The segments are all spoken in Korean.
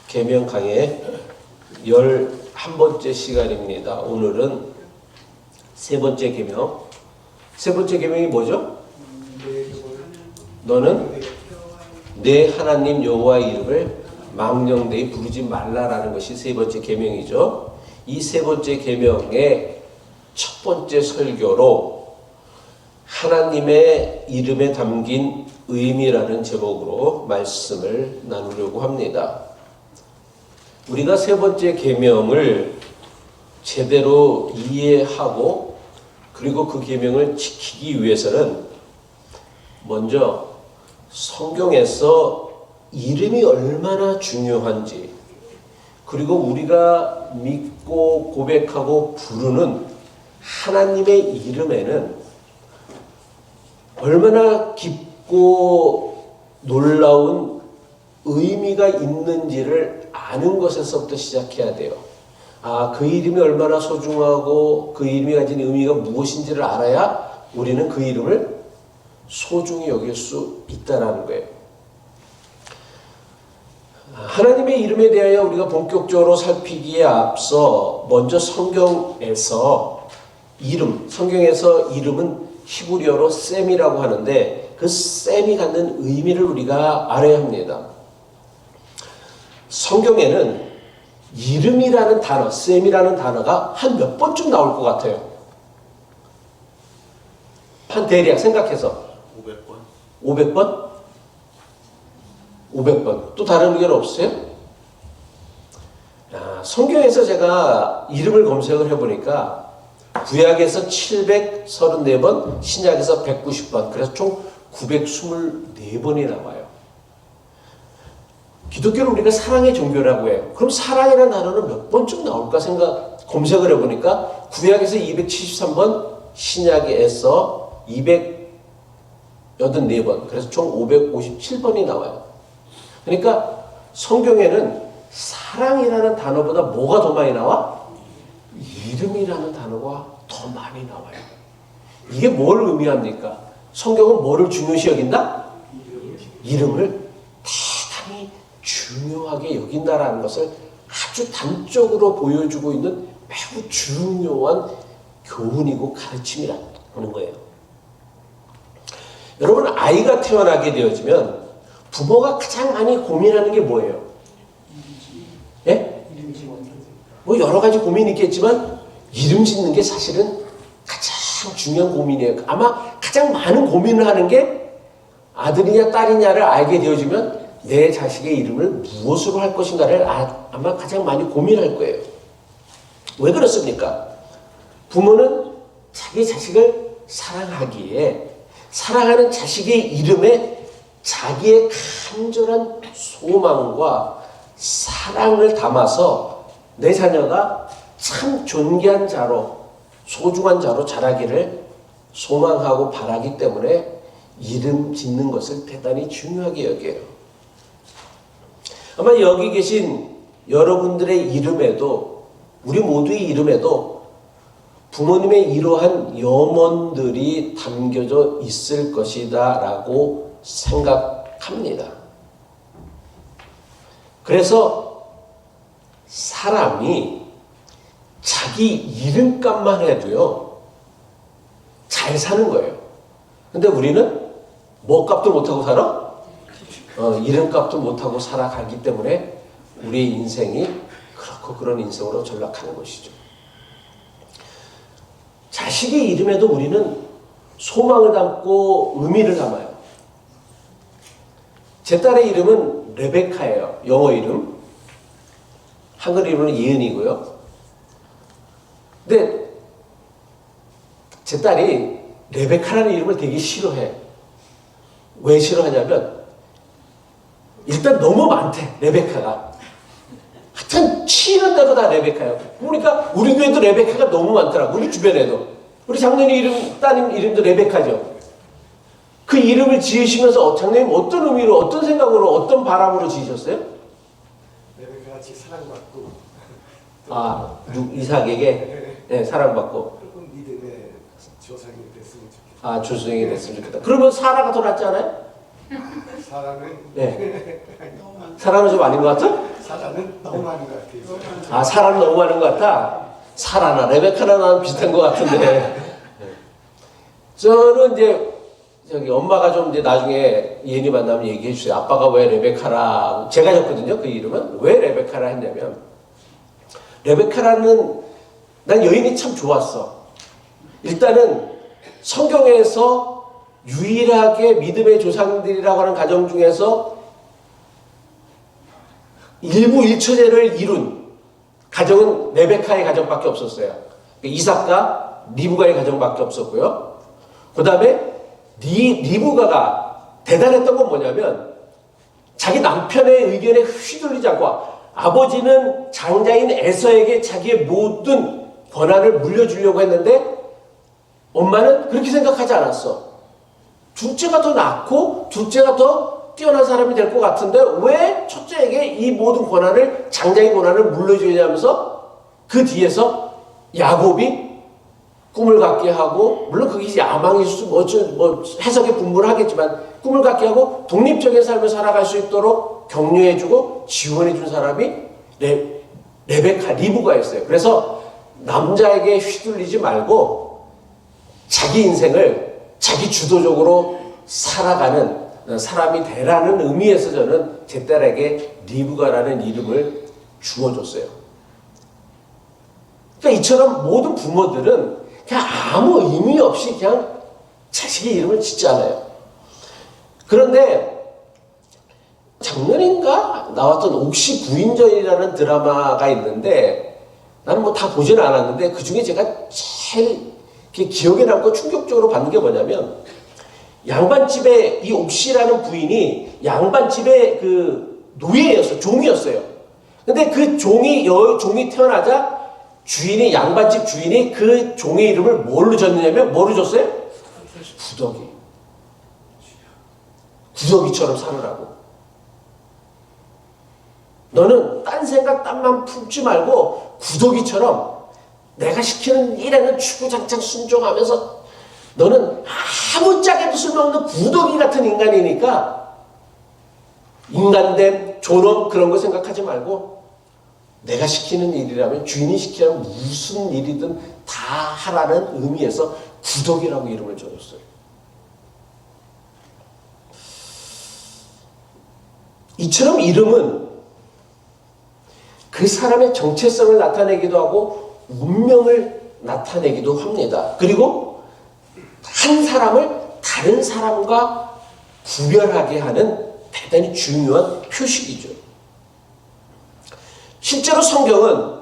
계명 강의 11번째 시간입니다. 오늘은 세 번째 계명. 세 번째 계명이 뭐죠? 너는 내 하나님 여호와의 이름을 망령되이 부르지 말라라는 것이 세 번째 계명이죠. 이 세 번째 계명의 첫 번째 설교로 하나님의 이름에 담긴 의미라는 제목으로 말씀을 나누려고 합니다. 우리가 세 번째 계명을 제대로 이해하고 그리고 그 계명을 지키기 위해서는 먼저 성경에서 이름이 얼마나 중요한지, 그리고 우리가 믿고 고백하고 부르는 하나님의 이름에는 얼마나 깊고 놀라운 의미가 있는지를 아는 것에서부터 시작해야 돼요. 그 이름이 얼마나 소중하고 그 이름이 가진 의미가 무엇인지를 알아야 우리는 그 이름을 소중히 여길 수 있다는 거예요. 하나님의 이름에 대하여 우리가 본격적으로 살피기에 앞서 먼저 성경에서 이름은 히브리어로 셈이라고 하는데 그 셈이 갖는 의미를 우리가 알아야 합니다. 성경에는 이름이라는 단어, 셈이라는 단어가 한 몇 번쯤 나올 것 같아요? 한 대략 생각해서 500번? 500번? 500번. 또 다른 의견 없으세요? 성경에서 제가 이름을 검색을 해보니까 구약에서 734번, 신약에서 190번, 그래서 총 924번이 나와요. 기독교를 우리가 사랑의 종교라고 해요. 그럼 사랑이라는 단어는 몇 번쯤 나올까 검색을 해보니까 구약에서 273번, 신약에서 284번, 그래서 총 557번이 나와요. 그러니까 성경에는 사랑이라는 단어보다 뭐가 더 많이 나와? 이름이라는 단어가 더 많이 나와요. 이게 뭘 의미합니까? 성경은 뭐를 중요시 여긴다? 이름을 대단히 중요하게 여긴다라는 것을 아주 단적으로 보여주고 있는 매우 중요한 교훈이고 가르침이라는 거예요. 여러분, 아이가 태어나게 되어지면 부모가 가장 많이 고민하는 게 뭐예요? 예? 뭐 여러 가지 고민이 있겠지만 이름 짓는 게 사실은 가장 중요한 고민이에요. 아마 가장 많은 고민을 하는 게 아들이냐 딸이냐를 알게 되어지면 내 자식의 이름을 무엇으로 할 것인가를 아마 가장 많이 고민할 거예요. 왜 그렇습니까? 부모는 자기 자식을 사랑하기에 사랑하는 자식의 이름에 자기의 간절한 소망과 사랑을 담아서 내 자녀가 참 존귀한 자로, 소중한 자로 자라기를 소망하고 바라기 때문에 이름 짓는 것을 대단히 중요하게 여겨요. 아마 여기 계신 여러분들의 이름에도, 우리 모두의 이름에도 부모님의 이러한 염원들이 담겨져 있을 것이다 라고 생각합니다. 그래서 사람이 자기 이름값만 해도요 잘 사는 거예요. 근데 우리는 뭐 값도 못하고 살아? 이름값도 못하고 살아가기 때문에 우리의 인생이 그렇고 그런 인생으로 전락하는 것이죠. 자식의 이름에도 우리는 소망을 담고 의미를 담아요. 제 딸의 이름은 레베카예요. 영어 이름. 한글 이름은 예은이고요. 근데 제 딸이 레베카라는 이름을 되게 싫어해. 왜 싫어하냐면 일단 너무 많대, 레베카가. 하여튼 치는 데도 다 레베카예요. 그러니까 우리 교회도 레베카가 너무 많더라고. 우리 주변에도. 우리 장로님 따님 이름도 레베카죠. 그 이름을 지으시면서 장로님 어떤 의미로, 어떤 생각으로, 어떤 바람으로 지으셨어요? 레베카 같이 사랑받고 이삭에게 네, 사랑받고 믿음의 조상이 됐으면 좋겠다. 조상이 됐으면 좋겠다. 그러면 사라가 더 낫지 않아요? 사랑은 네. 사라는 좀 아닌 것 같아? 사라는 너무 많은 것 같아요. 아, 사람 너무 많은 것 같다? 사라나 레베카나 나랑 비슷한 것 같은데. 저는 이제 저기 엄마가 좀 이제 나중에 예니 만나면 얘기해 주세요. 아빠가 왜 레베카라, 제가 졌거든요. 그 이름은. 왜 레베카라 했냐면, 레베카라는 난 여인이 참 좋았어. 일단은 성경에서 유일하게 믿음의 조상들이라고 하는 가정 중에서 일부 일처제를 이룬 가정은 레베카의 가정밖에 없었어요. 이삭과 리브가의 가정밖에 없었고요. 그 다음에 리브가가 대단했던 건 뭐냐면 자기 남편의 의견에 휘둘리지 않고, 아버지는 장자인 에서에게 자기의 모든 권한을 물려주려고 했는데 엄마는 그렇게 생각하지 않았어. 둘째가 더 낫고 둘째가 더 뛰어난 사람이 될 것 같은데 왜 첫째에게 이 모든 권한을, 장자의 권한을 물려주냐면서 그 뒤에서 야곱이 꿈을 갖게 하고, 물론 그게 야망일 수, 뭐 해석에 분분하겠지만 꿈을 갖게 하고 독립적인 삶을 살아갈 수 있도록 격려해주고 지원해준 사람이 레베카, 리브가였어요. 그래서 남자에게 휘둘리지 말고 자기 인생을 자기 주도적으로 살아가는 사람이 되라는 의미에서 저는 제 딸에게 리브가라는 이름을 주어줬어요. 그러니까 이처럼 모든 부모들은 그냥 아무 의미 없이 그냥 자식의 이름을 짓잖아요. 그런데 작년인가 나왔던 옥시 부인전이라는 드라마가 있는데 나는 뭐 다 보지는 않았는데 그 중에 제가 제일 기억에 남고 충격적으로 받는 게 뭐냐면, 양반집에 이 옥시라는 부인이 양반집의 그 노예였어요. 종이었어요. 근데 그 종이 태어나자 주인이, 양반집 주인이 그 종의 이름을 뭘로 줬느냐면, 뭐로 줬어요? 구더기. 구더기처럼 살으라고. 너는 딴 생각, 딴만 품지 말고 구더기처럼 내가 시키는 일에는 추구장창 순종하면서, 너는 아무짝에도 쓸모없는 구더기 같은 인간이니까 인간됨, 존엄 그런 거 생각하지 말고 내가 시키는 일이라면, 주인이 시키라면 무슨 일이든 다 하라는 의미에서 구더기라고 이름을 줘줬어요. 이처럼 이름은 그 사람의 정체성을 나타내기도 하고 운명을 나타내기도 합니다. 그리고 한 사람을 다른 사람과 구별하게 하는 대단히 중요한 표식이죠. 실제로 성경은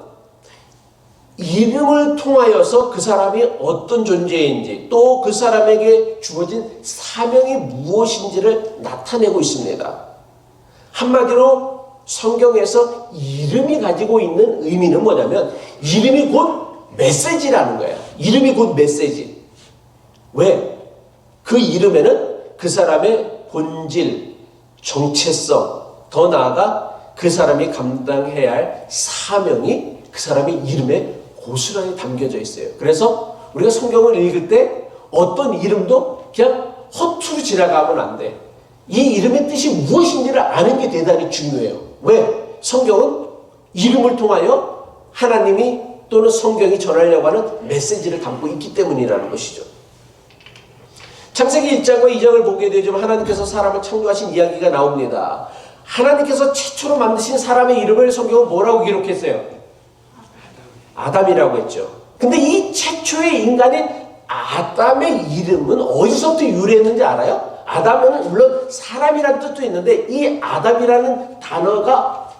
이름을 통하여서 그 사람이 어떤 존재인지, 또 그 사람에게 주어진 사명이 무엇인지를 나타내고 있습니다. 한마디로 성경에서 이름이 가지고 있는 의미는 뭐냐면, 이름이 곧 메시지라는 거예요. 이름이 곧 메시지. 왜? 그 이름에는 그 사람의 본질, 정체성, 더 나아가 그 사람이 감당해야 할 사명이 그 사람의 이름에 고스란히 담겨져 있어요. 그래서 우리가 성경을 읽을 때 어떤 이름도 그냥 허투루 지나가면 안 돼. 이 이름의 뜻이 무엇인지를 아는 게 대단히 중요해요. 왜? 성경은 이름을 통하여 하나님이 또는 성경이 전하려고 하는 메시지를 담고 있기 때문이라는 것이죠. 창세기 1장과 2장을 보게 되지만 하나님께서 사람을 창조하신 이야기가 나옵니다. 하나님께서 최초로 만드신 사람의 이름을 성경은 뭐라고 기록했어요? 아담이라고 했죠. 근데 이 최초의 인간인 아담의 이름은 어디서부터 유래했는지 알아요? 아담은 물론 사람이라는 뜻도 있는데 이 아담이라는 단어가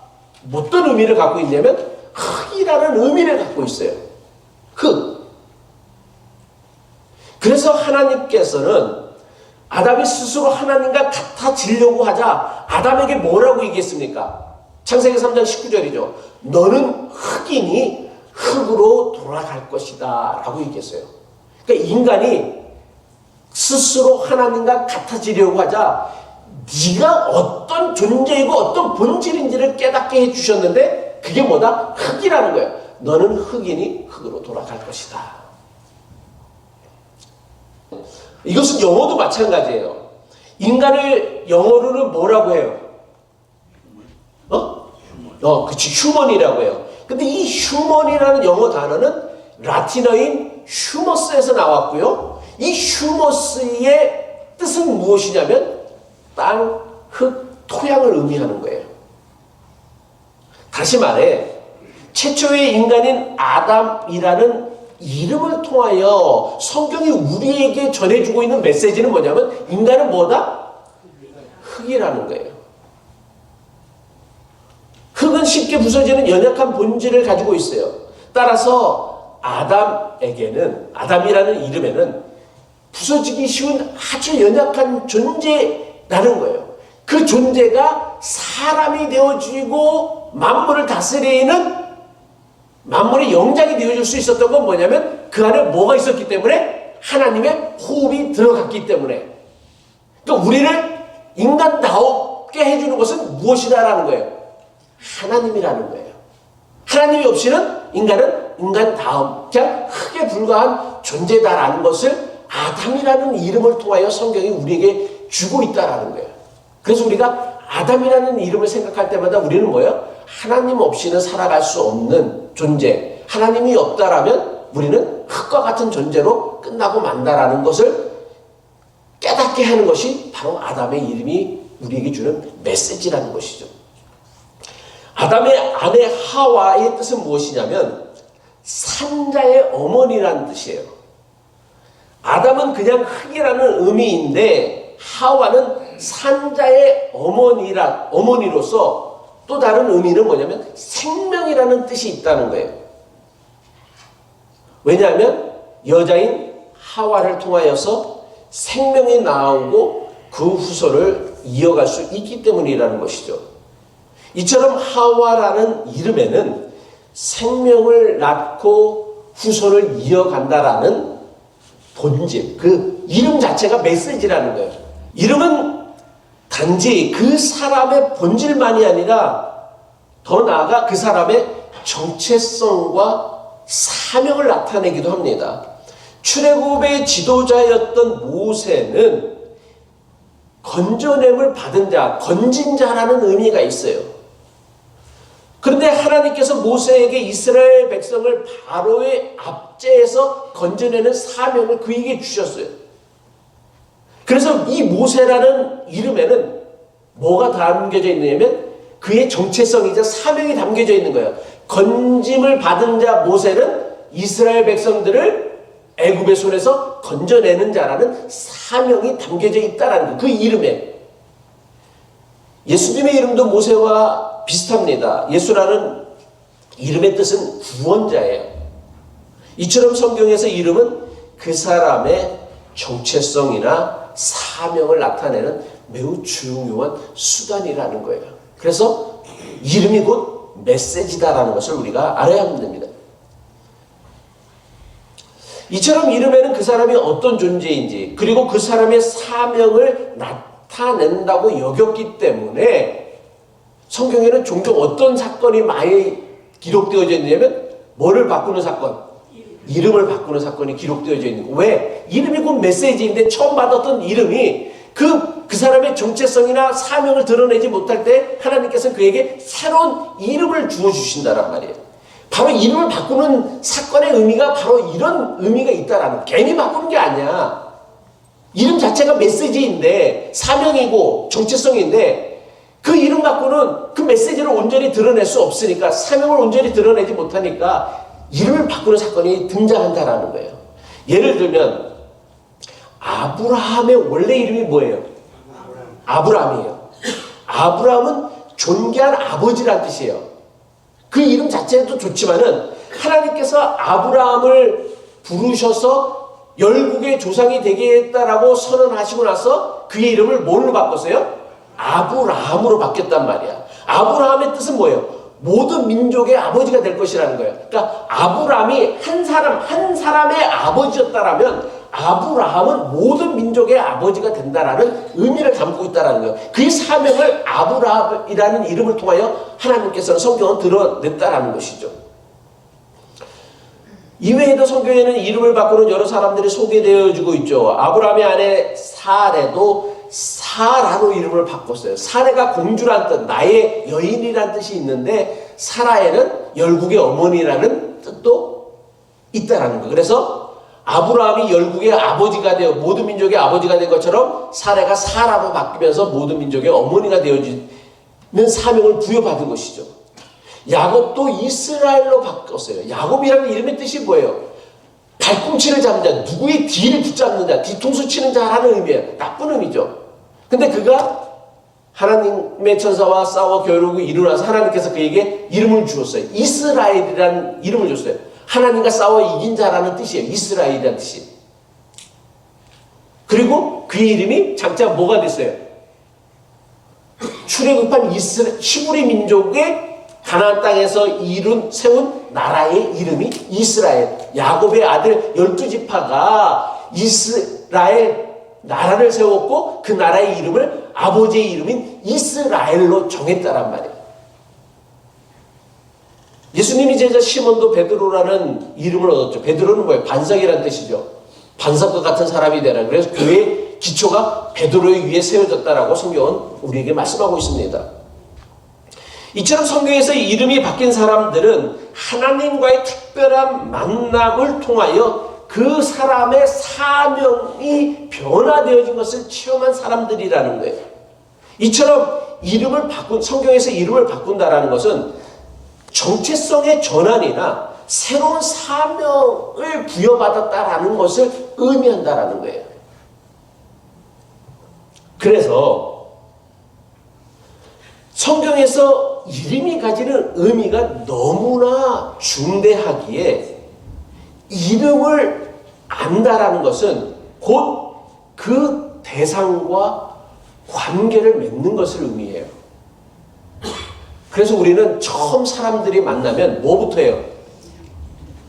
어떤 의미를 갖고 있냐면 흙이라는 의미를 갖고 있어요. 흙. 그래서 하나님께서는 아담이 스스로 하나님과 같아지려고 하자 아담에게 뭐라고 얘기했습니까? 창세기 3장 19절이죠. 너는 흙이니 흙으로 돌아갈 것이다 라고 얘기했어요. 그러니까 인간이 스스로 하나님과 같아지려고 하자 네가 어떤 존재이고 어떤 본질인지를 깨닫게 해주셨는데 그게 뭐다? 흙이라는 거예요. 너는 흙이니 흙으로 돌아갈 것이다. 이것은 영어도 마찬가지예요. 인간을 영어로는 뭐라고 해요? 그치, 휴먼이라고 해요. 근데 이 휴먼이라는 영어 단어는 라틴어인 휴머스에서 나왔고요. 이 휴머스의 뜻은 무엇이냐면 땅, 흙, 토양을 의미하는 거예요. 다시 말해 최초의 인간인 아담이라는 이름을 통하여 성경이 우리에게 전해주고 있는 메시지는 뭐냐면 인간은 뭐다? 흙이라는 거예요. 흙은 쉽게 부서지는 연약한 본질을 가지고 있어요. 따라서 아담이라는 이름에는 부서지기 쉬운 아주 연약한 존재라는 거예요. 그 존재가 사람이 되어지고 만물을 다스리는 만물의 영장이 되어줄 수 있었던 건 뭐냐면 그 안에 뭐가 있었기 때문에 하나님의 호흡이 들어갔기 때문에. 그러니까 우리를 인간다웠게 해주는 것은 무엇이다라는 거예요? 하나님이라는 거예요. 하나님이 없이는 인간은 인간다움, 그냥 흙에 불과한 존재다라는 것을 아담이라는 이름을 통하여 성경이 우리에게 주고 있다라는 거예요. 그래서 우리가 아담이라는 이름을 생각할 때마다 우리는 뭐예요? 하나님 없이는 살아갈 수 없는 존재. 하나님이 없다라면 우리는 흙과 같은 존재로 끝나고 만다라는 것을 깨닫게 하는 것이 바로 아담의 이름이 우리에게 주는 메시지라는 것이죠. 아담의 아내 하와의 뜻은 무엇이냐면 산자의 어머니라는 뜻이에요. 아담은 그냥 흙이라는 의미인데 하와는 산자의 어머니로서 또 다른 의미는 뭐냐면 생명이라는 뜻이 있다는 거예요. 왜냐하면 여자인 하와를 통하여서 생명이 나오고 그 후손을 이어갈 수 있기 때문이라는 것이죠. 이처럼 하와라는 이름에는 생명을 낳고 후손을 이어간다라는 본질, 그 이름 자체가 메시지라는 거예요. 이름은 단지 그 사람의 본질만이 아니라 더 나아가 그 사람의 정체성과 사명을 나타내기도 합니다. 출애굽의 지도자였던 모세는 건져냄을 받은 자, 건진 자라는 의미가 있어요. 그런데 하나님께서 모세에게 이스라엘 백성을 바로의 압제에서 건져내는 사명을 그에게 주셨어요. 그래서 이 모세라는 이름에는 뭐가 담겨져 있냐면 그의 정체성이자 사명이 담겨져 있는 거예요. 건짐을 받은 자 모세는 이스라엘 백성들을 애굽의 손에서 건져내는 자라는 사명이 담겨져 있다는 거예요. 그 이름에. 예수님의 이름도 모세와 비슷합니다. 예수라는 이름의 뜻은 구원자예요. 이처럼 성경에서 이름은 그 사람의 정체성이나 사명을 나타내는 매우 중요한 수단이라는 거예요. 그래서 이름이 곧 메시지다라는 것을 우리가 알아야 합니다. 이처럼 이름에는 그 사람이 어떤 존재인지 그리고 그 사람의 사명을 나타낸다고 여겼기 때문에 성경에는 종종 어떤 사건이 많이 기록되어져 있냐면 뭐를 바꾸는 사건? 이름을 바꾸는 사건이 기록되어져 있는 거예요. 왜? 이름이 곧 메시지인데 처음 받았던 이름이 그 사람의 정체성이나 사명을 드러내지 못할 때 하나님께서는 그에게 새로운 이름을 주어주신다란 말이에요. 바로 이름을 바꾸는 사건의 의미가 바로 이런 의미가 있다라는 거예요. 괜히 바꾸는 게 아니야. 이름 자체가 메시지인데 사명이고 정체성인데 그 이름 갖고는 그 메시지를 온전히 드러낼 수 없으니까 사명을 온전히 드러내지 못하니까 이름을 바꾸는 사건이 등장한다라는 거예요. 예를 들면 아브라함의 원래 이름이 뭐예요? 아브라함이에요. 아브라함은 존귀한 아버지란 뜻이에요. 그 이름 자체도 좋지만은 하나님께서 아브라함을 부르셔서 열국의 조상이 되게 했다라고 선언하시고 나서 그의 이름을 뭘로 바꿨어요? 아브라함으로 바뀌었단 말이야. 아브라함의 뜻은 뭐예요? 모든 민족의 아버지가 될 것이라는 거예요. 그러니까 아브라함이 한 사람의 아버지였다라면 아브라함은 모든 민족의 아버지가 된다라는 의미를 담고 있다라는 거예요. 그 사명을 아브라함이라는 이름을 통하여 하나님께서는 성경은 드러냈다라는 것이죠. 이외에도 성경에는 이름을 바꾸는 여러 사람들이 소개되어지고 있죠. 아브라함의 아내 사레도 사라로 이름을 바꿨어요. 사라가 공주란 뜻, 나의 여인이란 뜻이 있는데 사라에는 열국의 어머니라는 뜻도 있다라는 거예요. 그래서 아브라함이 열국의 아버지가 되어 모든 민족의 아버지가 된 것처럼 사라가 사라로 바뀌면서 모든 민족의 어머니가 되어지는 사명을 부여받은 것이죠. 야곱도 이스라엘로 바꿨어요. 야곱이라는 이름의 뜻이 뭐예요? 발꿈치를 잡는 자, 누구의 뒤를 붙잡는 자, 뒤통수 치는 자라는 의미예요. 나쁜 의미죠. 근데 그가 하나님의 천사와 싸워 겨루고 이루나서 하나님께서 그에게 이름을 주었어요. 이스라엘이라는 이름을 줬어요. 하나님과 싸워 이긴 자라는 뜻이에요. 이스라엘이라는 뜻이. 그리고 그의 이름이 장차 뭐가 됐어요? 출애굽한 히브리 민족의 가나안 땅에서 세운 나라의 이름이 이스라엘. 야곱의 아들 12지파가 이스라엘 나라를 세웠고 그 나라의 이름을 아버지의 이름인 이스라엘로 정했다란 말이에요. 예수님이 제자 시몬도 베드로라는 이름을 얻었죠. 베드로는 뭐예요? 반석이라는 뜻이죠. 반석과 같은 사람이 되라. 그래서 교회의 기초가 베드로의 위에 세워졌다라고 성경은 우리에게 말씀하고 있습니다. 이처럼 성경에서 이름이 바뀐 사람들은 하나님과의 특별한 만남을 통하여 그 사람의 사명이 변화되어진 것을 체험한 사람들이라는 거예요. 이처럼 성경에서 이름을 바꾼다라는 것은 정체성의 전환이나 새로운 사명을 부여받았다라는 것을 의미한다라는 거예요. 그래서 성경에서 이름이 가지는 의미가 너무나 중대하기에 이름을 안다라는 것은 곧 그 대상과 관계를 맺는 것을 의미해요. 그래서 우리는 처음 사람들이 만나면 뭐부터 해요?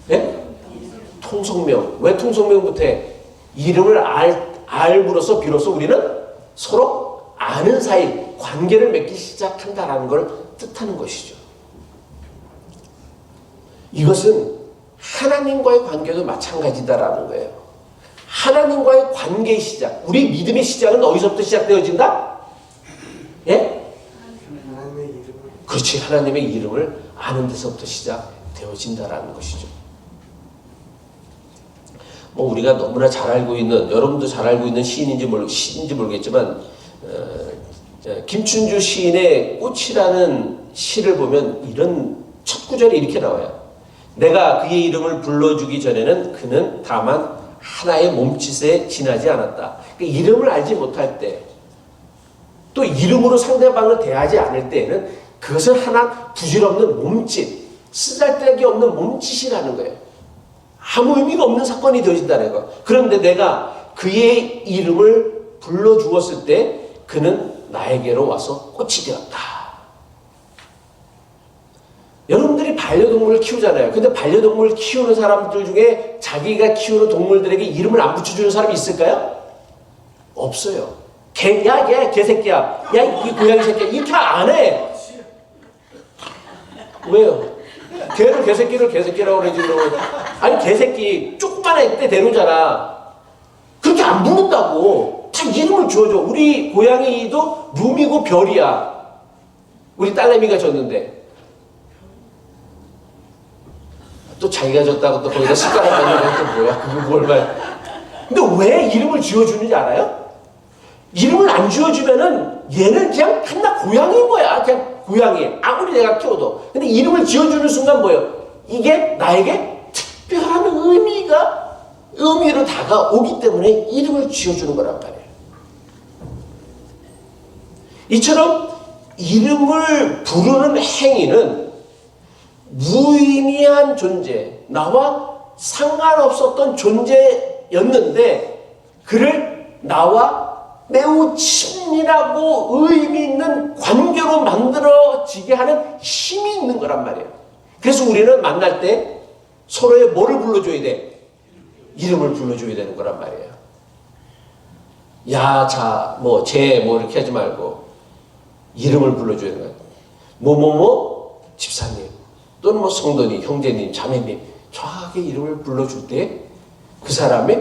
네? 통성명. 왜 통성명부터 해? 이름을 알므로써 비로소 우리는 서로 아는 사이, 관계를 맺기 시작한다라는 걸 뜻하는 것이죠. 이것은 하나님과의 관계도 마찬가지다라는 거예요. 하나님과의 관계의 시작, 우리 믿음의 시작은 어디서부터 시작되어진다? 예? 하나님의 이름을. 그렇지, 하나님의 이름을 아는 데서부터 시작되어진다라는 것이죠. 뭐 우리가 너무나 잘 알고 있는, 여러분도 잘 알고 있는 시인인지 모르겠지만 김춘주 시인의 꽃이라는 시를 보면 이런 첫 구절이 이렇게 나와요. 내가 그의 이름을 불러주기 전에는 그는 다만 하나의 몸짓에 지나지 않았다. 그러니까 이름을 알지 못할 때, 또 이름으로 상대방을 대하지 않을 때에는 그것은 하나 부질없는 몸짓, 쓰잘데기 없는 몸짓이라는 거예요. 아무 의미가 없는 사건이 되어진다는 거. 그런데 내가 그의 이름을 불러주었을 때 그는 나에게로 와서 꽃이 되었다. 여러분들이 반려동물을 키우잖아요. 근데 반려동물을 키우는 사람들 중에 자기가 키우는 동물들에게 이름을 안 붙여주는 사람이 있을까요? 없어요. 야, 개새끼야. 야, 이 고양이 새끼야. 이렇게 안 해. 왜요? 걔를 개새끼를 개새끼라고 그러지. 아니, 개새끼 조그만할 때 데려오잖아. 그렇게 안 부른다고. 다 이름을 지어줘. 우리 고양이도 룸이고 별이야. 우리 딸내미가 줬는데. 또 자기가 줬다고 또 거기다 숟가락 넣는 건 또 뭐야? 그거 뭘 말. 근데 왜 이름을 지어주는지 알아요? 이름을 안 지어주면은 얘는 그냥 한낱 고양이인 거야. 그냥 고양이. 아무리 내가 키워도. 근데 이름을 지어주는 순간 뭐예요? 이게 나에게 특별한 의미로 다가오기 때문에 이름을 지어주는 거란 말이에요. 이처럼 이름을 부르는 행위는 무의미한 존재, 나와 상관없었던 존재였는데 그를 나와 매우 친밀하고 의미 있는 관계로 만들어지게 하는 힘이 있는 거란 말이에요. 그래서 우리는 만날 때 서로의 뭐를 불러줘야 돼? 이름을 불러줘야 되는 거란 말이에요. 야, 자, 뭐, 쟤, 뭐 이렇게 하지 말고 이름을 불러줘야 되는 거예요. 뭐뭐뭐 집사님 또는 뭐 성도님, 형제님, 자매님 정확하게 이름을 불러줄 때 그 사람이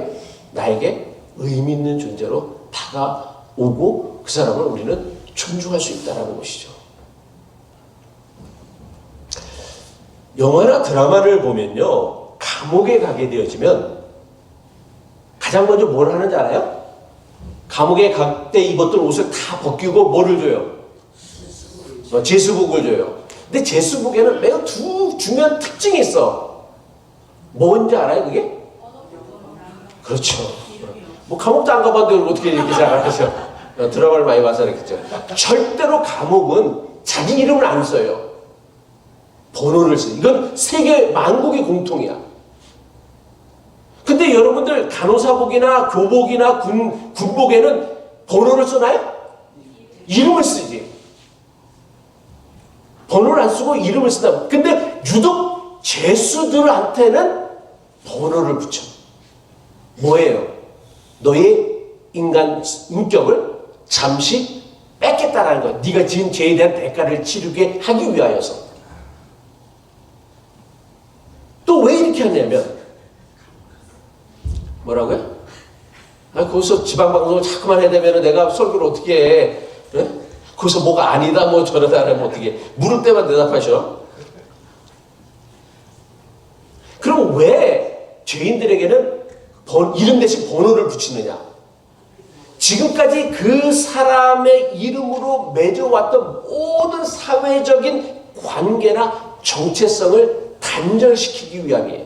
나에게 의미 있는 존재로 다가오고 그 사람을 우리는 존중할 수 있다는 것이죠. 영화나 드라마를 보면요, 감옥에 가게 되어지면 가장 먼저 뭘 하는지 알아요? 감옥에 갈 때 입었던 옷을 다 벗기고 뭐를 줘요? 제수복을 줘요. 근데 제수복에는 매우 두 중요한 특징이 있어. 뭔지 알아요, 그게? 그렇죠. 뭐 감옥도 안 가봤는데 어떻게 이렇게 생각하셔? 드라마를 많이 봐서 그랬겠죠. 절대로 감옥은 자기 이름을 안 써요. 번호를 써요. 이건 세계 만국의 공통이야. 근데 여러분들 간호사복이나 교복이나 군복에는 번호를 쓰나요? 이름을 쓰지. 번호를 안 쓰고 이름을 쓴다. 근데 유독 죄수들한테는 번호를 붙여. 뭐예요? 너의 인간 인격을 잠시 뺏겠다라는 거야. 네가 지은 죄에 대한 대가를 치르게 하기 위하여서. 또 왜 이렇게 하냐면 뭐라고요? 거기서 지방방송을 자꾸만 해대면 내가 설교를 어떻게 해? 네? 거기서 뭐가 아니다 뭐 저러다 하면 어떻게 물을 때만 대답하셔? 그럼 왜 죄인들에게는 이름 대신 번호를 붙이느냐? 지금까지 그 사람의 이름으로 맺어왔던 모든 사회적인 관계나 정체성을 단절시키기 위함이에요.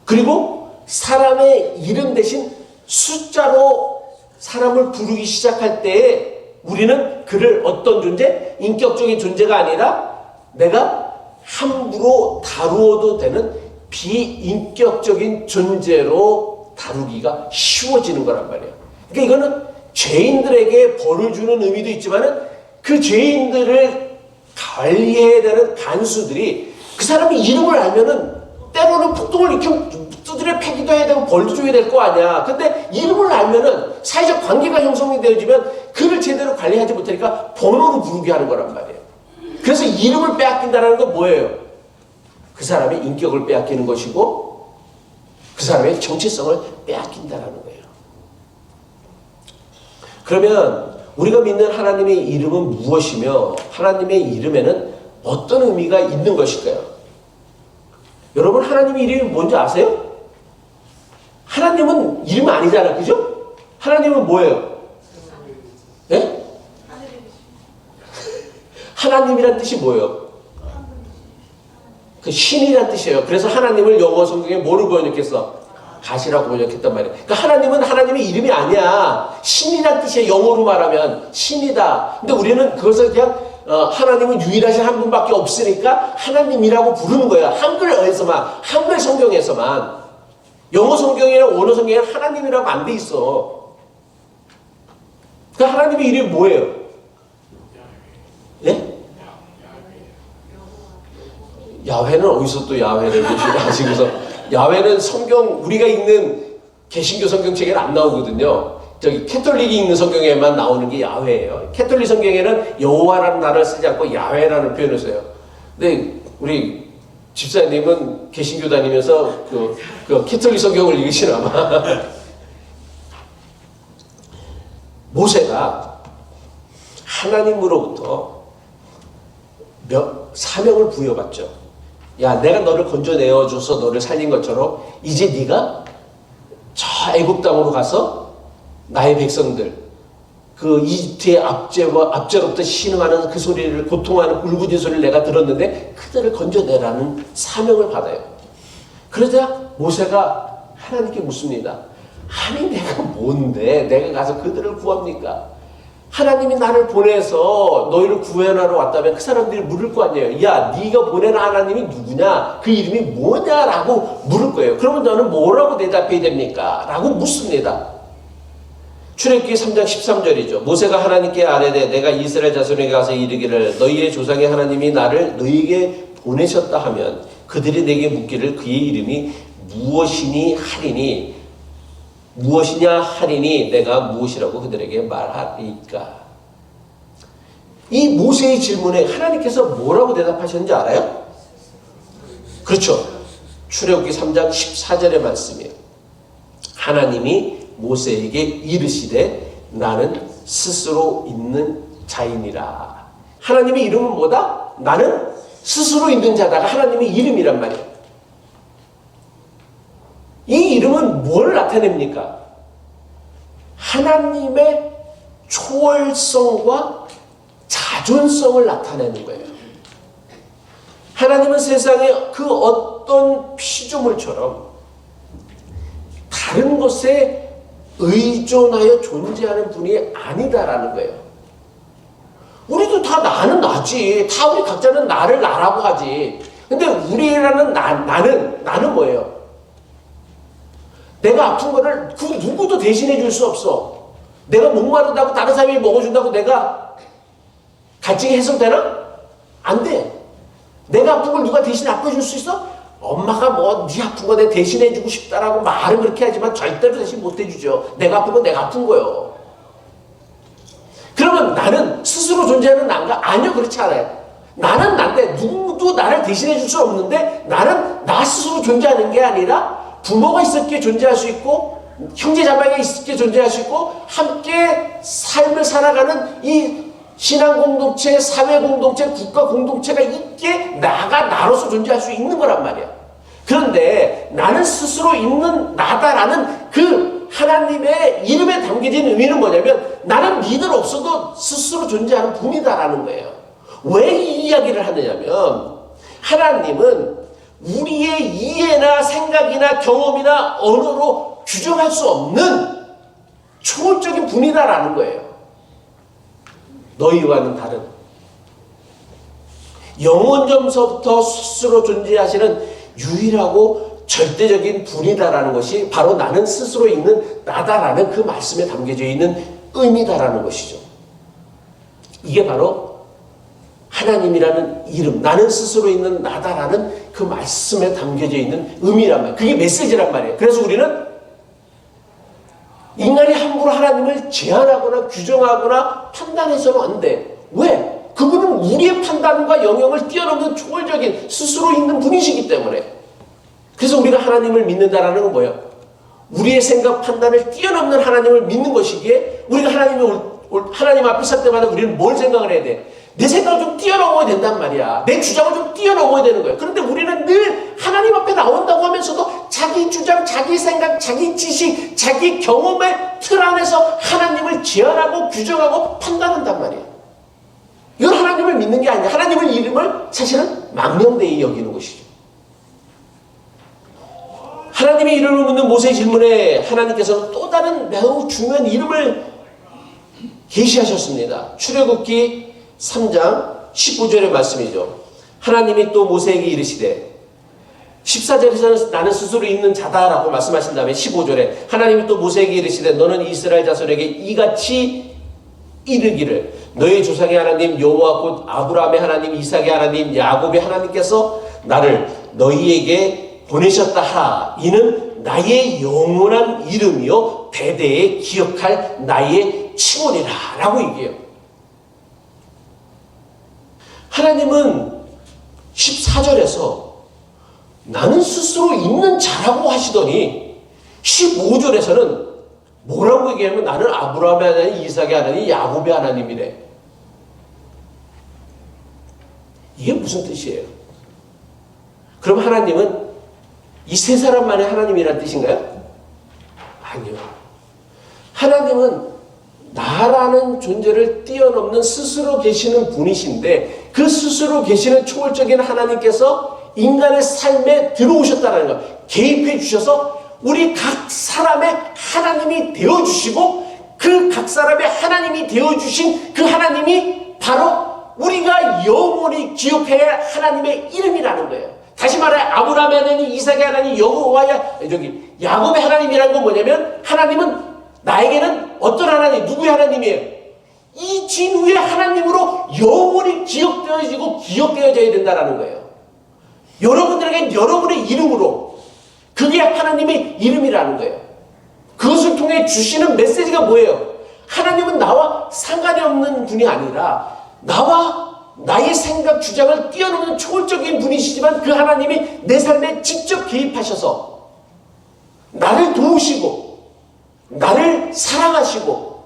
그리고 사람의 이름 대신 숫자로 사람을 부르기 시작할 때에 우리는 그를 어떤 존재? 인격적인 존재가 아니라 내가 함부로 다루어도 되는 비인격적인 존재로 다루기가 쉬워지는 거란 말이에요. 그러니까 이거는 죄인들에게 벌을 주는 의미도 있지만은 그 죄인들을 관리해야 되는 간수들이 그 사람의 이름을 알면은 때로는 폭동을 일으키면 두드려 패기도 해야 되고 벌도 줘야 될 거 아니야. 근데 이름을 알면은 사회적 관계가 형성이 되어지면 그를 제대로 관리하지 못하니까 번호로 부르게 하는 거란 말이에요. 그래서 이름을 빼앗긴다는 건 뭐예요? 그 사람의 인격을 빼앗기는 것이고 그 사람의 정체성을 빼앗긴다는 거예요. 그러면 우리가 믿는 하나님의 이름은 무엇이며 하나님의 이름에는 어떤 의미가 있는 것일까요? 여러분 하나님의 이름이 뭔지 아세요? 하나님은 이름 아니잖아, 그죠? 하나님은 뭐예요? 예? 하나님이란 뜻이 뭐예요? 그 신이란 뜻이에요. 그래서 하나님을 영어 성경에 뭐로 번역했어? 가시라고 번역했단 말이에요. 그러니까 하나님은 하나님의 이름이 아니야. 신이란 뜻이에요. 영어로 말하면 신이다. 근데 우리는 그것을 그냥 하나님은 유일하신 한 분밖에 없으니까 하나님이라고 부르는 거야. 한글어에서만, 한글 성경에서만. 영어 성경이나 원어 성경에는 하나님이라고 안 돼 있어. 그 하나님의 이름이 뭐예요? 예? 야훼는 어디서 또 야훼를 하시고서 야훼는 성경 우리가 읽는 개신교 성경책에는 안 나오거든요. 저기 캐톨릭이 읽는 성경에만 나오는 게 야훼예요. 캐톨릭 성경에는 여호와라는 단어를 쓰지 않고 야훼라는 표현을 써요. 근데 우리 집사님은 개신교 다니면서 그 캐톨릭 성경을 읽으시나 봐. 모세가 하나님으로부터 사명을 부여받죠. 야, 내가 너를 건져내어줘서 너를 살린 것처럼 이제 네가 저 애굽 땅으로 가서 나의 백성들 그 이집트의 압제로부터 신음하는 그 소리를 고통하는 울부짖는 소리를 내가 들었는데 그들을 건져내라는 사명을 받아요. 그러자 모세가 하나님께 묻습니다. 아니 내가 뭔데 내가 가서 그들을 구합니까? 하나님이 나를 보내서 너희를 구원하러 왔다면 그 사람들이 물을 거 아니에요. 야, 네가 보내는 하나님이 누구냐? 그 이름이 뭐냐라고 물을 거예요. 그러면 너는 뭐라고 대답해야 됩니까? 라고 묻습니다. 출애굽기 3장 13절이죠. 모세가 하나님께 아뢰되 내가 이스라엘 자손에게 가서 이르기를 너희의 조상의 하나님이 나를 너희에게 보내셨다 하면 그들이 내게 묻기를 그의 이름이 무엇이냐 하리니 내가 무엇이라고 그들에게 말하리까? 이 모세의 질문에 하나님께서 뭐라고 대답하셨는지 알아요? 그렇죠. 출애굽기 3장 14절의 말씀이에요. 하나님이 모세에게 이르시되 나는 스스로 있는 자이니라. 하나님의 이름은 뭐다? 나는 스스로 있는 자다가 하나님의 이름이란 말이에요. 이 이름은 뭘 나타냅니까? 하나님의 초월성과 자존성을 나타내는 거예요. 하나님은 세상에 그 어떤 피조물처럼 다른 것에 의존하여 존재하는 분이 아니다라는 거예요. 우리도 다 나는 나지. 다 우리 각자는 나를 나라고 하지. 근데 우리라는 나는 뭐예요? 내가 아픈 거를 그 누구도 대신해 줄 수 없어. 내가 목마르다고 다른 사람이 먹어준다고 내가 갈증이 해소되나? 안 돼. 내가 아픈 걸 누가 대신 아파줄 수 있어? 엄마가 뭐 네 아픈 거 내가 대신해 주고 싶다라고 말은 그렇게 하지만 절대로 대신 못 해주죠. 내가 아픈 건 내가 아픈 거예요. 그러면 나는 스스로 존재하는 난가? 아니요, 그렇지 않아요. 나는 난데 누구도 나를 대신해 줄 수 없는데 나는 나 스스로 존재하는 게 아니라 부모가 있었기에 존재할 수 있고 형제자매가 있었기에 존재할 수 있고 함께 삶을 살아가는 이 신앙 공동체, 사회 공동체, 국가 공동체가 있기에 나가 나로서 존재할 수 있는 거란 말이야. 그런데 나는 스스로 있는 나다라는 그 하나님의 이름에 담겨진 의미는 뭐냐면 나는 니들 없어도 스스로 존재하는 분이다라는 거예요. 왜 이 이야기를 하느냐면 하나님은 우리의 이해나 생각이나 경험이나 언어로 규정할 수 없는 초월적인 분이다라는 거예요. 너희와는 다른 영원전서부터 스스로 존재하시는 유일하고 절대적인 분이다라는 것이 바로 나는 스스로 있는 나다라는 그 말씀에 담겨져 있는 의미다라는 것이죠. 이게 바로 하나님이라는 이름, 나는 스스로 있는 나다라는 그 말씀에 담겨져 있는 의미란 말이에요. 그게 메시지란 말이에요. 그래서 우리는 인간이 함부로 하나님을 제한하거나 규정하거나 판단해서는 안 돼. 왜? 그분은 우리의 판단과 영역을 뛰어넘는 초월적인 스스로 있는 분이시기 때문에. 그래서 우리가 하나님을 믿는다라는 건 뭐예요? 우리의 생각 판단을 뛰어넘는 하나님을 믿는 것이기에 우리가 하나님 앞에 설 때마다 우리는 뭘 생각을 해야 돼? 내 생각을 좀 뛰어넘어야 된단 말이야. 내 주장을 좀 뛰어넘어야 되는 거예요. 그런데 우리는 늘 하나님 앞에 나온다고 하면서도 자기 주장, 자기 생각, 자기 지식, 자기 경험의 틀 안에서 하나님을 제한하고 규정하고 판단한단 말이에요. 이건 하나님을 믿는 게 아니야. 하나님의 이름을 사실은 망령되이 여기는 것이죠. 하나님의 이름을 묻는 모세의 질문에 하나님께서는 또 다른 매우 중요한 이름을 계시하셨습니다. 출애굽기 3장 15절의 말씀이죠. 하나님이 또 모세에게 이르시되 14절에서는 나는 스스로 있는 자다라고 말씀하신 다음에 15절에 하나님이 또 모세에게 이르시되 너는 이스라엘 자손에게 이같이 이르기를 너희 조상의 하나님 여호와 곧 아브라함의 하나님 이삭의 하나님 야곱의 하나님께서 나를 너희에게 보내셨다 하라. 이는 나의 영원한 이름이요 대대에 기억할 나의 칭호니라 라고 얘기해요. 하나님은 14절에서 나는 스스로 있는 자라고 하시더니 15절에서는 뭐라고 얘기하면 나는 아브라함의 하나님, 이삭의 하나님, 야곱의 하나님이래. 이게 무슨 뜻이에요? 그럼 하나님은 이 세 사람만의 하나님이란 뜻인가요? 아니요. 하나님은 나라는 존재를 뛰어넘는 스스로 계시는 분이신데 그 스스로 계시는 초월적인 하나님께서 인간의 삶에 들어오셨다는 것, 개입해 주셔서 우리 각 사람의 하나님이 되어주시고 그 각 사람의 하나님이 되어주신 그 하나님이 바로 우리가 영원히 기억해야 할 하나님의 이름이라는 거예요. 다시 말해 아브라함의 하나님, 이삭의 하나님, 야곱의 하나님이라는 건 뭐냐면 하나님은 나에게는 어떤 하나님, 누구의 하나님이에요? 이 진우의 하나님으로 영원히 기억되어지고 기억되어져야 된다는 거예요. 여러분들에게 여러분의 이름으로 그게 하나님의 이름이라는 거예요. 그것을 통해 주시는 메시지가 뭐예요? 하나님은 나와 상관이 없는 분이 아니라 나와 나의 생각, 주장을 뛰어넘는 초월적인 분이시지만 그 하나님이 내 삶에 직접 개입하셔서 나를 도우시고 나를 사랑하시고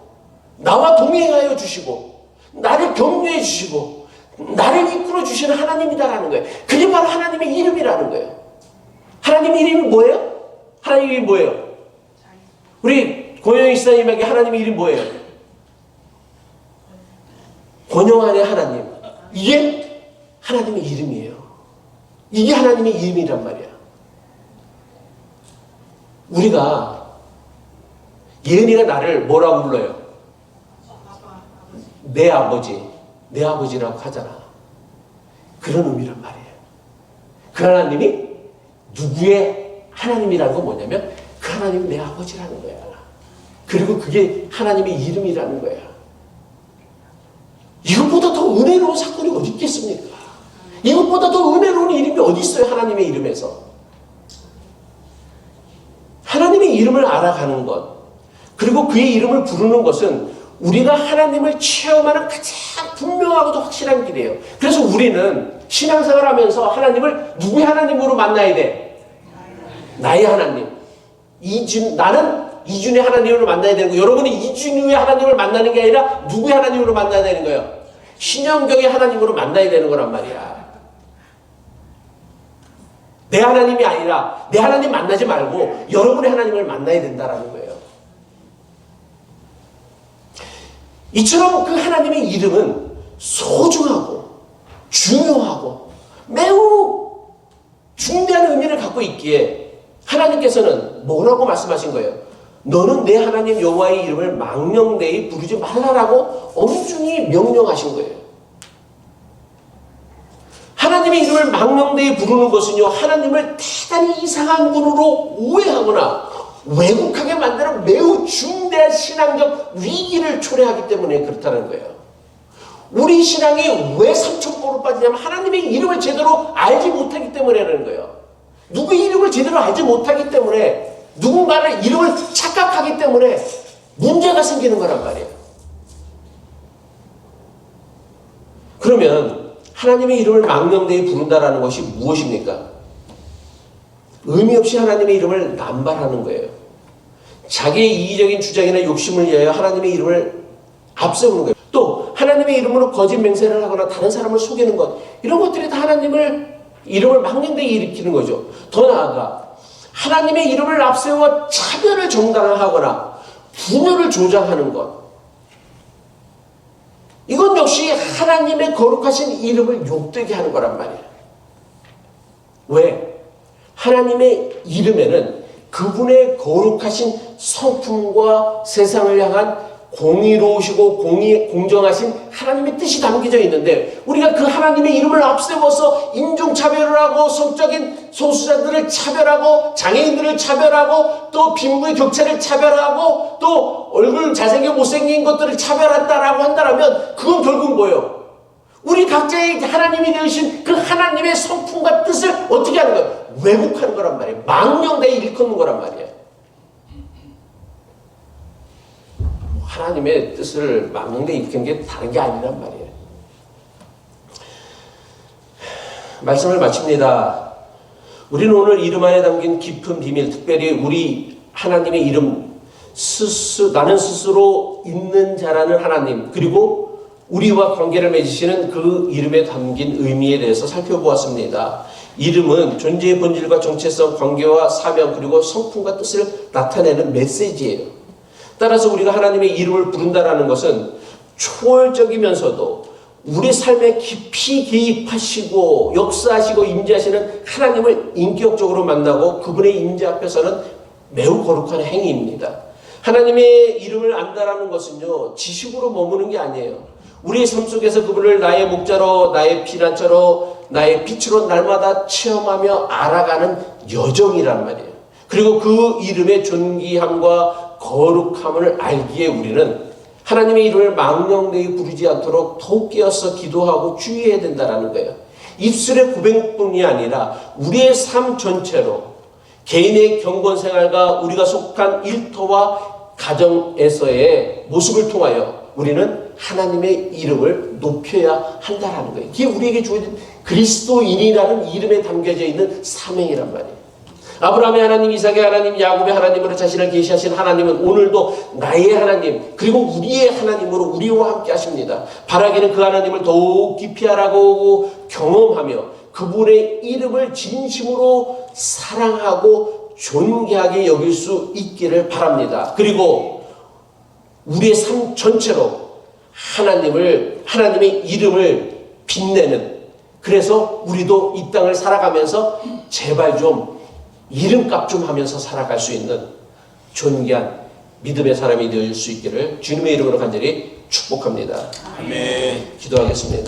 나와 동행하여 주시고 나를 격려해 주시고 나를 이끌어 주시는 하나님이다라는 거예요. 그게 바로 하나님의 이름이라는 거예요. 하나님의 이름이 뭐예요? 하나님의 이름이 뭐예요? 우리 고영희 시사님에게 하나님의 이름이 뭐예요? 권영 안에 하나님. 이게 하나님의 이름이에요. 이게 하나님의 이름이란 말이야. 우리가 예은이가 나를 뭐라고 불러요? 내 아버지, 내 아버지라고 하잖아. 그런 의미란 말이에요. 그 하나님이 누구의 하나님이라는 건 뭐냐면 그 하나님이 내 아버지라는 거야. 그리고 그게 하나님의 이름이라는 거야. 이것보다 더 은혜로운 사건이 어디 있겠습니까? 이것보다 더 은혜로운 이름이 어디 있어요? 하나님의 이름에서. 하나님의 이름을 알아가는 것, 그리고 그의 이름을 부르는 것은 우리가 하나님을 체험하는 가장 분명하고도 확실한 길이에요. 그래서 우리는 신앙생활하면서 하나님을 누구의 하나님으로 만나야 돼? 나의 하나님. 나는 이준의 하나님으로 만나야 되는 거예요. 여러분이 이준의 하나님을 만나는 게 아니라 누구의 하나님으로 만나야 되는 거예요? 신영경의 하나님으로 만나야 되는 거란 말이야. 내 하나님이 아니라 내 하나님 만나지 말고 여러분의 하나님을 만나야 된다라는 거예요. 이처럼 그 하나님의 이름은 소중하고 중요하고 매우 중대한 의미를 갖고 있기에 하나님께서는 뭐라고 말씀하신 거예요? 너는 내 하나님 여호와의 이름을 망령되이 부르지 말라라고 엄중히 명령하신 거예요. 하나님의 이름을 망령되이 부르는 것은요, 하나님을 대단히 이상한 분으로 오해하거나 왜곡하게 만드는 매우 중대한 신앙적 위기를 초래하기 때문에 그렇다는 거예요. 우리 신앙이 왜 삼천포로 빠지냐면 하나님의 이름을 제대로 알지 못하기 때문에라는 거예요. 누구의 이름을 제대로 알지 못하기 때문에, 누군가의 이름을 착각하기 때문에 문제가 생기는 거란 말이에요. 그러면 하나님의 이름을 망령되이 부른다라는 것이 무엇입니까? 의미 없이 하나님의 이름을 남발하는 거예요. 자기의 이기적인 주장이나 욕심을 위하여 하나님의 이름을 앞세우는 거예요. 또 하나님의 이름으로 거짓 맹세를 하거나 다른 사람을 속이는 것, 이런 것들이 다 하나님을 이름을 망령되이 일으키는 거죠. 더 나아가 하나님의 이름을 앞세워 차별을 정당화하거나 분열을 조장하는 것, 이건 역시 하나님의 거룩하신 이름을 욕되게 하는 거란 말이에요. 왜? 하나님의 이름에는 그분의 거룩하신 성품과 세상을 향한 공의로우시고 공정하신 하나님의 뜻이 담겨져 있는데, 우리가 그 하나님의 이름을 앞세워서 인종차별을 하고 성적인 소수자들을 차별하고 장애인들을 차별하고 또 빈부의 격차를 차별하고 또 얼굴 잘생겨 못생긴 것들을 차별한다라고 한다면 그건 결국 뭐예요? 우리 각자의 하나님이 되신 그 하나님의 성품과 뜻을 어떻게 하는 거예요? 왜곡하는 거란 말이에요. 망령되이 일컫는 거란 말이에요. 하나님의 뜻을 망령되이 일컫는 게 다른 게 아니란 말이에요. 말씀을 마칩니다. 우리는 오늘 이름 안에 담긴 깊은 비밀, 특별히 우리 하나님의 이름, 나는 스스로 있는 자라는 하나님, 그리고 우리와 관계를 맺으시는 그 이름에 담긴 의미에 대해서 살펴보았습니다. 이름은 존재의 본질과 정체성, 관계와 사명, 그리고 성품과 뜻을 나타내는 메시지예요. 따라서 우리가 하나님의 이름을 부른다라는 것은 초월적이면서도 우리 삶에 깊이 개입하시고 역사하시고 임재하시는 하나님을 인격적으로 만나고 그분의 임재 앞에서는 매우 거룩한 행위입니다. 하나님의 이름을 안다라는 것은요, 지식으로 머무는 게 아니에요. 우리의 삶 속에서 그분을 나의 목자로, 나의 피난처로, 나의 빛으로 날마다 체험하며 알아가는 여정이란 말이에요. 그리고 그 이름의 존귀함과 거룩함을 알기에 우리는 하나님의 이름을 망령되이 부르지 않도록 더욱 깨어서 기도하고 주의해야 된다는 거예요. 입술의 고백뿐이 아니라 우리의 삶 전체로 개인의 경건생활과 우리가 속한 일터와 가정에서의 모습을 통하여 우리는 하나님의 이름을 높여야 한다는 거예요. 이게 우리에게 주어진 그리스도인이라는 이름에 담겨져 있는 사명이란 말이에요. 아브라함의 하나님, 이삭의 하나님, 야곱의 하나님으로 자신을 계시하신 하나님은 오늘도 나의 하나님, 그리고 우리의 하나님으로 우리와 함께 하십니다. 바라기는 그 하나님을 더욱 깊이 알아보고 경험하며 그분의 이름을 진심으로 사랑하고 존귀하게 여길 수 있기를 바랍니다. 그리고 우리의 삶 전체로 하나님의 이름을 빛내는, 그래서 우리도 이 땅을 살아가면서 제발 좀 이름값 좀 하면서 살아갈 수 있는 존귀한 믿음의 사람이 될 수 있기를 주님의 이름으로 간절히 축복합니다. 아멘. 기도하겠습니다.